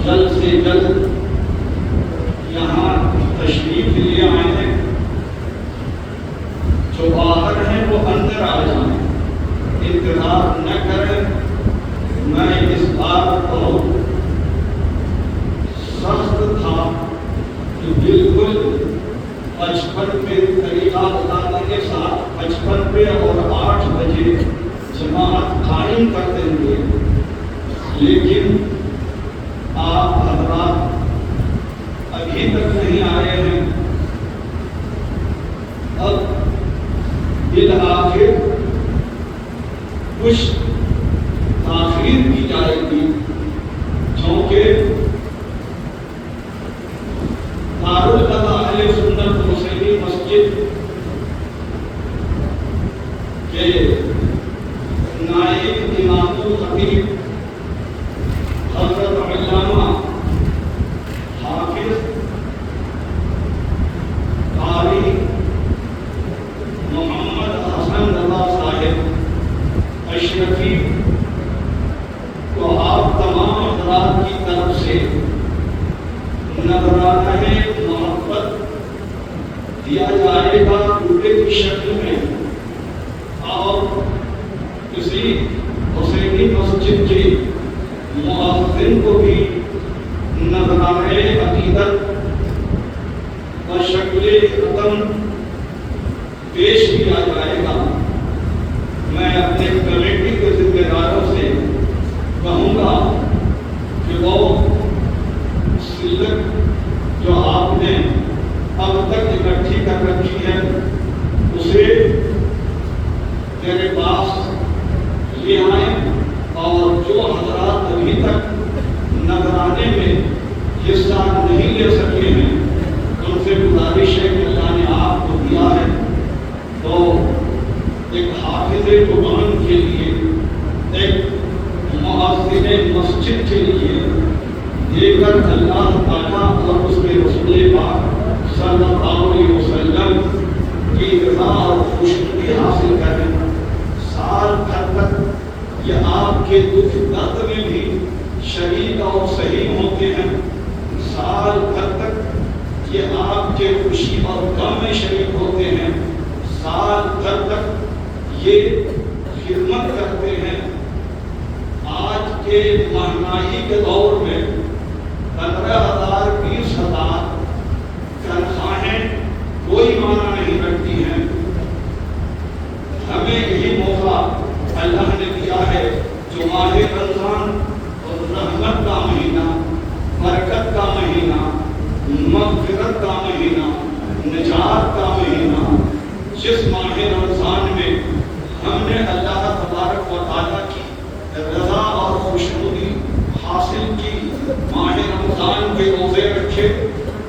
جلد سے جلد یہاں تشریف لے آئے ہیں، جو باہر ہیں وہ اندر آ جائیں، انتظار نہ کریں۔ میں اس بات بہت سخت تھا کہ بالکل 55 پہ طریقہ بتانے کے ساتھ 55 پہ اور 8 بجے جماعت قائم کر دیں گے، لیکن آپ حضرات ابھی تک نہیں آئے ہیں۔ اب بالآخر کچھ تاخیر کی جائے گی، کیونکہ دارالقضا اہل سنت حسینی مسجد کے نائب امام الخطیب حضرت علامہ حافظ قاری محمد حسن رضا صاحب اشرفی کو آپ تمام حضرات کی طرف سے نذرانہ محبت دیا جائے گا روپے کی شکل میں، اور کسی حسینی مسجد کے مؤذن کو بھی نذرانہ عقیدت بشکل رقم پیش کیا جائے گا۔ میں اپنے کمیٹی کے ذمہ داروں سے کہوں گا کہ وہ سلت جو آپ نے اب تک اکٹھی کر رکھی ہے اسے میرے پاس لے آئیں، اور جو حضرات ابھی تک نذرانے میں حصہ نہیں لے سکے ہیں ان سے گزارش ہے کہ اللہ نے آپ کو دیا ہے تو ایک حافظ قرآن کے لیے، ایک مؤذن مسجد کے لیے دے کر اللہ تعالیٰ اور اس کے رسول پاک صلی اللہ علیہ وسلم کی رضا اور خوشنودی حاصل کریں۔ سال بھر تک یہ آپ کے دکھ درد میں بھی شریک اور سہیم ہوتے ہیں، سال بھر تک یہ آپ کے خوشی اور غم میں شریک ہوتے ہیں، سال بھر تک یہ خدمت کرتے ہیں۔ آج کے مہنگائی کے دور میں 15,000 20,000 تنخواہیں کوئی معنی نہیں رکھتی ہیں۔ ہمیں یہی موقع اللہ نے دیا ہے جو ماہ رمضان اور رحمت کا مہینہ، برکت کا مہینہ، مغفرت کا مہینہ، نجات کا مہینہ، جس ماہ رمضان میں ہم نے اللہ تبارک و تعالیٰ کی رضا اور خوشنودی حاصل کی، ماہ رمضان کے روزے رکھے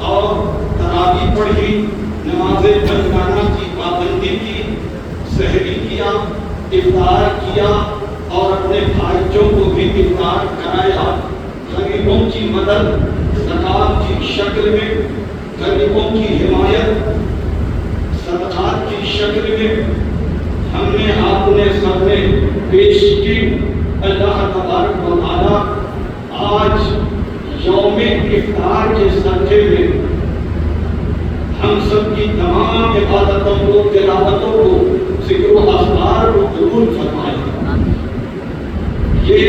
اور تراویح پڑھی، نماز پنجگانہ کی پابندی کی، سحری کیا، افطار کیا اور اپنے بھائیوں کو بھی افطار کرایا، غریبوں کی مدد زکوٰۃ کی شکل میں، غریبوں کی حمایت صدقات کی شکل میں ہم نے آپ نے سب نے پیش کی۔ اللہ تبارک و تعالیٰ آج یوم افطار کے صدقے میں ہم سب کی تمام عبادتوں کو، تلاوتوں کو، ذکر و اذکار کو قبول فرمائے۔ یہ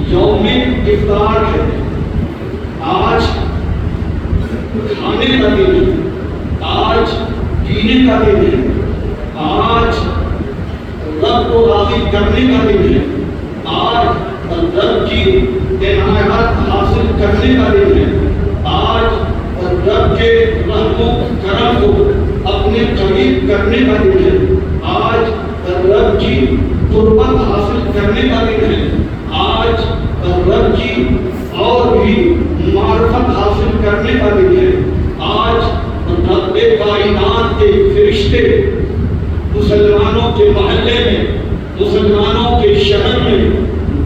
یوم افطار ہے، آج کھانے کا دن ہے، آج پینے کا دن ہے، آج رب کو راضی کرنے کا دن ہے، آج رب کی عنایات حاصل کرنے کا دن ہے، آج رب کے رحم و کرم کو اپنے قریب کرنے کا دن ہے، آج رب کی قربت حاصل کرنے کا دن ہے، آج رب کی اور بھی معرفت حاصل کرنے کا دن ہے، آج رب کائنات کے فرشتے مسلمانوں کے محلے میں، مسلمانوں کے شہر میں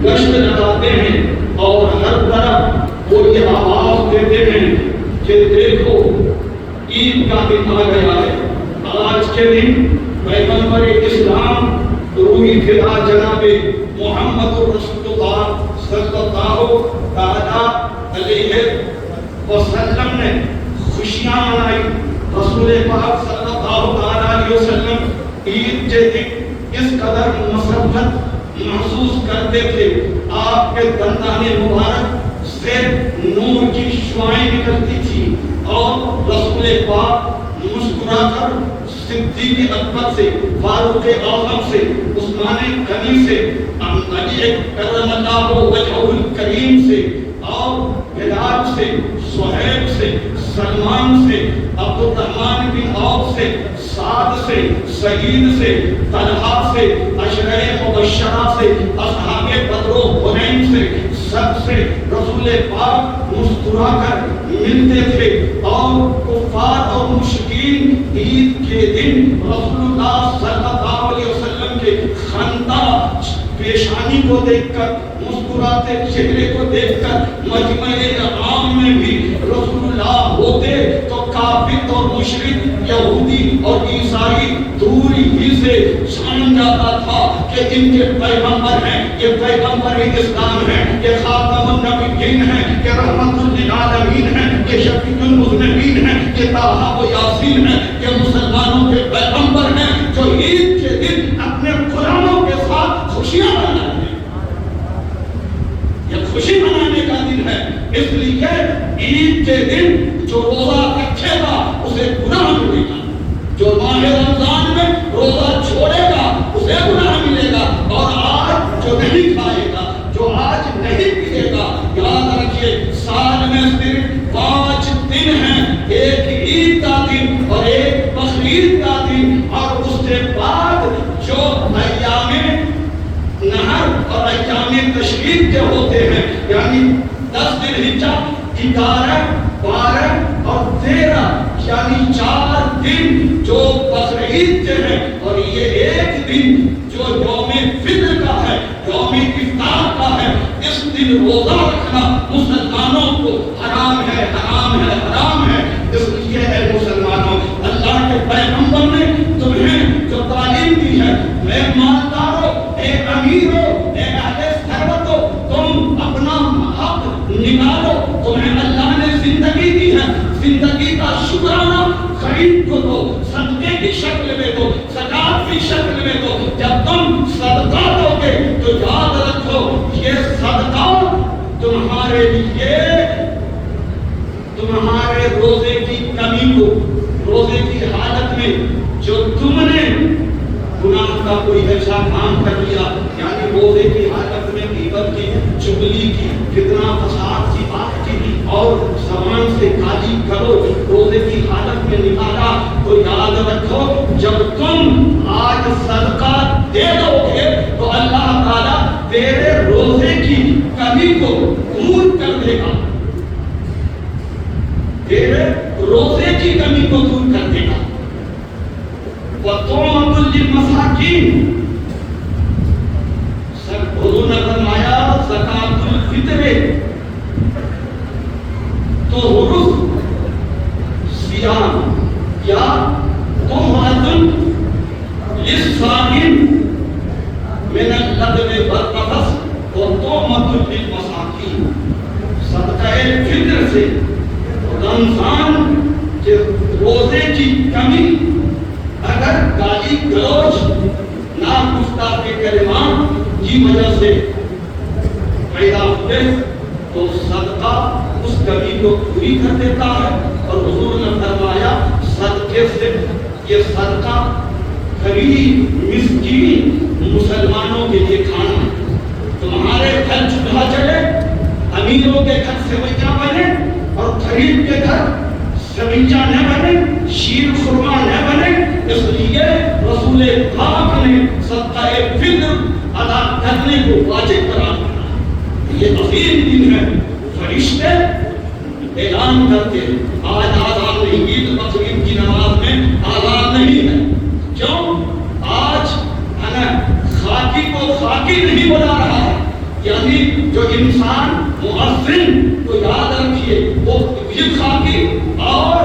گشت لگاتے ہیں اور ہر طرف وہ یہ آواز دیتے ہیں کہ دیکھو عید کا دن آ گیا ہے۔ آج کے دن پیغمبر اسلام روحی فدا جناب محمد رسول اللہ صلی اللہ علیہ وسلم نے خوشیاں منائی. رسول پاک صلی اللہ علیہ وسلم عید کے دن اس قدر مسرت محسوس کرتے تھے. آپ کے دندان مبارک سے نور کی شعائیں نکلتی تھی اور رسول پاک مسکرا کر صدیق اکبر سے، فاروق اعظم سے، عثمان غنی سے، علی کرم اللہ وجہہ الکریم سے اور بلال سے، صہیب سے، سلمان سے، عبد الرحمن بن عوف سے، سعد سے، سعید سے، طلحہ سے، عشرہ مبشرہ سے، اصحاب بدر و حنین سے، سب سے رسول پاک مسکرا کر ملتے تھے. اور کفار اور مشرکین عید کے دن رسول اللہ صلی اللہ علیہ وسلم کے خندہ پیشانی کو دیکھ کر، مسکراتے چہرے کو دیکھ کر مجمع عام میں بھی رسول اللہ ہوتے تو کافر اور مشرک، یہودی اور عیسائی دور ہی سے سمجھ جاتا تھا کہ ان کے پیغمبر ہیں، یہ پیغمبر اسلام ہیں، یہ خاتم النبیین ہیں، یہ رحمت للعالمین ہیں، یہ شفیع المذنبین ہیں، یہ طٰہٰ و یاسین ہیں، یہ مسلمانوں کے پیغمبر ہیں جو عید کے دن اپنے غلاموں کے ساتھ خوشیاں مناتے ہیں. یہ خوشی منانے کا دن ہے. اس لیے عید کے دن جو روزہ رکھے گا اسے گناہ ملے گا، جو ماہ رمضان میں روزہ چھوڑے گا اسے گناہ ملے گا. اور آج جو نہیں کھائے گا، جو آج نہیں پیے گا، یاد رکھیے سال میں صرف 5 دن ہیں، ایک عید کا دن اور ایک بقرعید کا دن، اور اس کے بعد جو ایام نہر اور ایام تشریق کے ہوتے ہیں، یعنی 10 ذی الحجہ، 11، 12 اور 13، یعنی 4 دن جو بقرعید کے ہیں، اور یہ ایک دن جو یوم فطر کا ہے، یوم افطار کا ہے. اس دن روزہ رکھنا مسلمانوں کو حرام ہے، حرام ہے، حرام ہے. اس لیے اے مسلمانوں، اللہ کے پیغمبر نے تمہیں جو تعلیم دی ہے، اے مالدارو، اے امیرو، اے اہل ثروت، تم اپنا حق نکالو. تمہیں اللہ نے زندگی دی ہے، زندگی کا شکرانہ خرید کو دو، صدقے کی شکل میں دو، زکات کی شکل میں دو. جب تم صدقہ دو گے تو یاد رکھو یہ صدقہ تمہارے لیے تمہارے روزے کی کمی کو، روزے کی حالت میں جو تم نے گناہ کا کوئی ایسا کام کر لیا، یعنی روزے کی حالت میں غیبت کی، چغلی کی، فتنہ فساد کی بات کی اور زبان سے گالی گلوچ روزے کی حالت میں نکالا، تو یاد رکھو جب تم آج صدقہ دے دو گے تو اللہ تعالیٰ تیرے روزے کی کمی کو دور کر دے گا، تیرے روزے کی کمی کو دور کر دے گا. وَطُعْمَةٌ لِلْمَسَاكِينِ، حضور نے فرمایا زکوٰۃ الفطر تو حروف سیام یا تُحْفَةٌ لِلصَّائِمِ من اللدغ والقبض وطعمة للمساکین. صدقہ فطر سے رمضان کے روزے کی کمی اگر گالی گلوچ، ناگفتار کلمات کی وجہ سے پیدا ہوئے تو صدقہ اس کمی کو پوری کر دیتا ہے. اور حضور نے فرمایا صدقے سے یہ صدقہ غریب مسکین مسلمانوں کے لیے کھانا. تمہارے گھر چولہا چلے، امیروں کے گھر سویاں بنے اور غریب کے گھر سویاں نہ بنے، شیر خرما نہ بنے. اس لیے رسول پاک نے صدقہ فطر ادا کرنے کو واجب قرار دیا. یہ عظیم دن ہے. فرشتے اعلان کرتے ہیں آج آزاد نہیں، عید بقرعید کی نماز میں آزاد نہیں ہے. کیوں؟ آج خاکی کو خاکی نہیں بلا رہا ہے. یعنی جو انسان مؤذن کو یاد رکھیے وہ بھی خاکی اور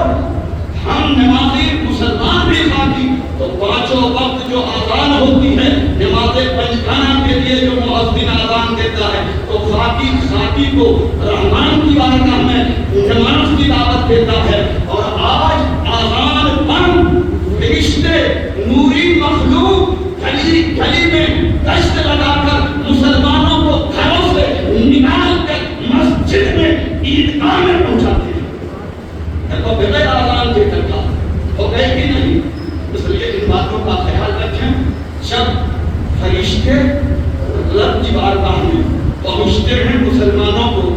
ہم نمازی مسلمان بھی خاکی. تو 5 وقت جو اذان ہوتی ہے نماز پنجگانہ کے لیے جو مؤذن اذان دیتا ہے تو خاکی پاکی ذاتی کو رحمان کی بارگاہ میں نماز کی دعوت دیتا ہے. اور آج آزان بند فرشتے نوری مخلوق گلی گلی میں گشت لگا کر مسلمانوں کو گھروں سے نکال کر مسجد میں عیدگاہ میں پہنچاتے ہیں. تو بغیر آزان کے کرتا ہو گئے کہ نہیں؟ اس لیے ان باتوں کا خیال رکھیں. جب فرشتے رب کی بارگاہ میں پہنچتے ہیں مسلمانوں کو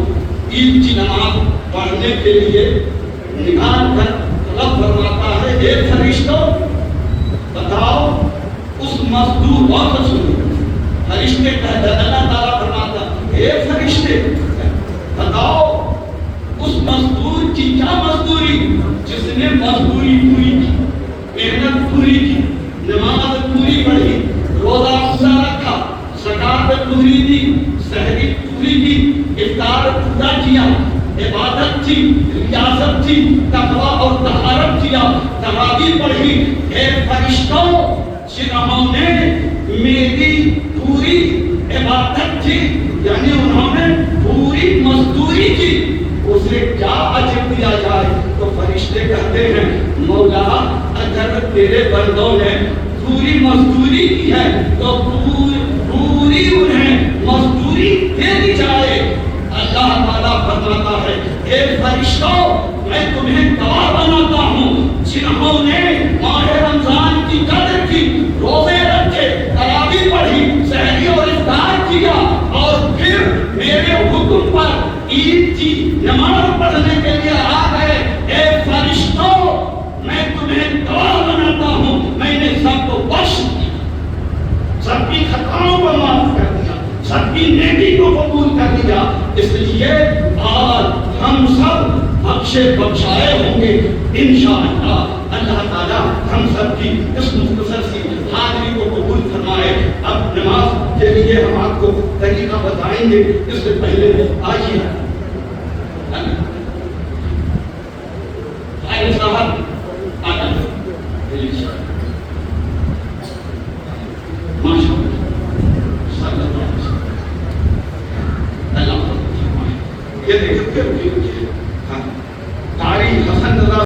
عید کی نماز پڑھنے کے لیے نکال کر، رب فرماتا ہے اے فرشتوں بتاؤ اس مزدور، بہت سنو، فرشتے کہتے ہیں، اللہ تعالیٰ فرماتا اے فرشتے بتاؤ اس مزدور کی کیا مزدوری جس نے مزدوری پوری کی، محنت پوری کی، نماز پوری پڑھی، روزہ پورا رکھا، زکات پوری دی، سحری پوری کی، افطار پورا کیا، عبادت کی، ریاضت کی، تقویٰ اور طہارت کیا، تراویح پڑھی. اے فرشتوں جنہوں نے میری پوری عبادت کی یعنی انہوں نے پوری مزدوری کی، اسے کیا اجر دیا جائے؟ تو فرشتے کہتے ہیں مولا اگر تیرے بندوں نے پوری مزدوری کی ہے تو پوری انہیں مزدوری دے دی جائے. اللہ تعالیٰ فرماتا ہے اے فرشتوں میں تمہیں گواہ بناتا ہوں جنہوں نے ماہ رمضان کی قدر کی، روزے رکھے، تراویح پڑھی، سحری اور افطار کیا اور پھر میرے حکم پر عید کی نماز پڑھنے کے لیے آ گئے. اے فرشتوں میں تمہیں گواہ بناتا ہوں میں نے سب کو بخش دیا، سب کی خطاؤں کو معاف کر دیا، سب کی نیکی کو قبول کر لیا. اس لیے آج ہم سب بخشے بخشائے ہوں گے انشاءاللہ. اللہ تعالیٰ ہم سب کی اس مختصر سی حاضری کو قبول فرمائے. اب نماز کے لیے ہم آپ کو طریقہ بتائیں گے. اس سے پہلے آئیے